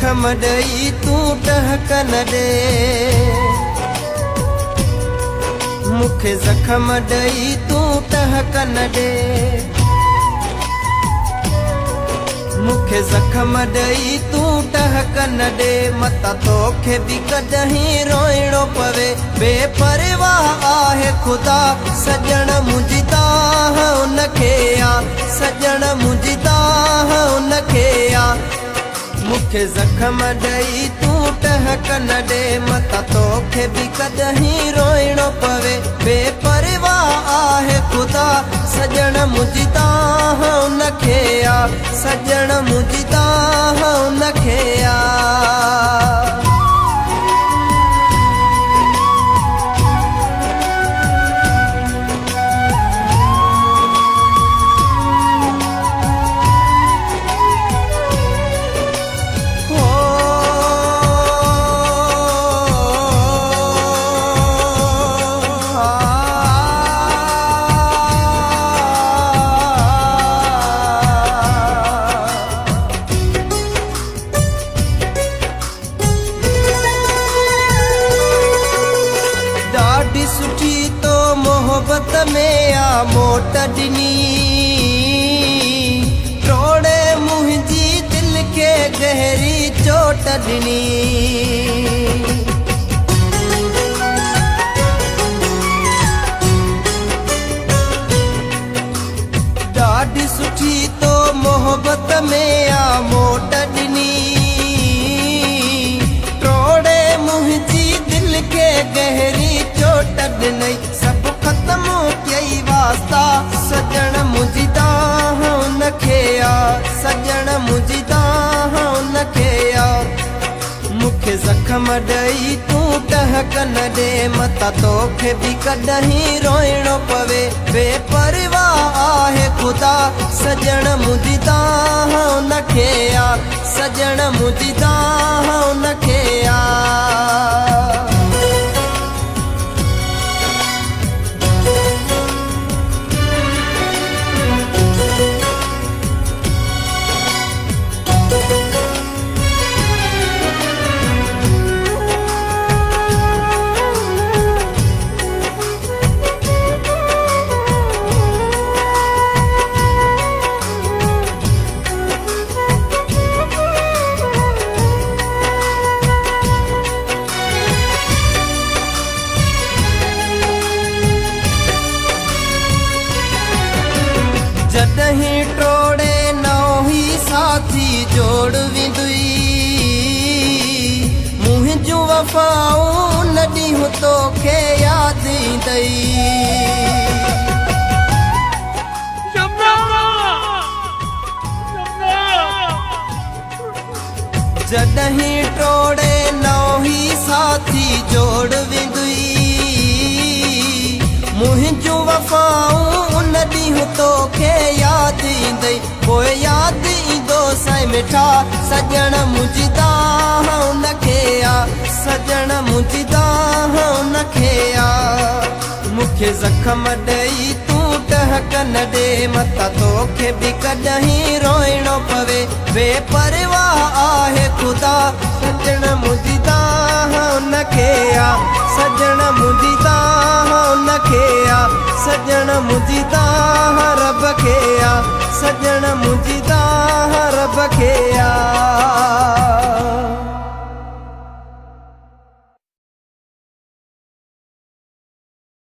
जखम ॾेई तूं टहक न ॾे, मूंखे जखम ॾेई तूं टहक न ॾे, मूंखे जखम ॾेई तूं टहक न ॾे। मता तोखे बि कॾहिं रोइणो पवे, बेपरवाह आहे ख़ुदा सजण मुंहिंजी ताह उनखे आ, सजण मुंहिंजी ताह उनखे आ। मूंखे जखम ॾेई तूं टहक न ॾे, मता तोखे बि कॾहिं रोइणो पवे, बेपरवाह आहे ख़ुदा सजण मुंहिंजी ताह उनखे आ, सजण मुंहिंजी ताह उनखे आ। ॾाढी सुठी तो मोहब्बत में आ मोट ॾिनी, टोड़े मुंहिंजी दिल खे गहरी चोट ॾिनी। ॾाढी सुठी तो मोहब्बत में आ मोट ॾिनी, टोड़े मुंहिंजी दिल खे गहरी चोट ॾिनई। सभु ख़त्म कई वास्ता सजण मुंहिंजी ताह उनखे आ, सजण मुंहिंजी ताह उनखे आ। मूंखे जखम ॾेई तूं टहक न ॾे, मता तोखे बि कॾहिं रोइणो पवे, बेपरवाह आहे ख़ुदा सजण मुंहिंजी ताह उनखे आ, सजण मुंहिंजी ताह उनखे आ। जॾहिं टोड़े नौही साथी जोड़ विंदुई, मुंहिंजूं वफ़ाऊं न ॾींहुं तोखे यादि ईंदई। जॾहिं टोड़े नौही साथी जोड़ विंदुई, मुंहिंजूं वफ़ाऊं न ॾींहुं तोखे यादि ईंदई। पोइ यादि ईंदो साईं मिठा सजण मुंहिंजी ताह उनखे आ, सजण मुंहिंजी ताह उनखे आ। मूंखे जखम ॾेई तूं टहक न ॾे, मता तोखे बि कॾहिं रोइणो पवे, बेपरवाह आहे ख़ुदा सजण मुंहिंजी ताह उनखे आ, सजण मुंहिंजी ताह उनखे आ, सजण मुंहिंजी ताह रब खे आ, सजण मुंहिंजी ताह रब खे आ।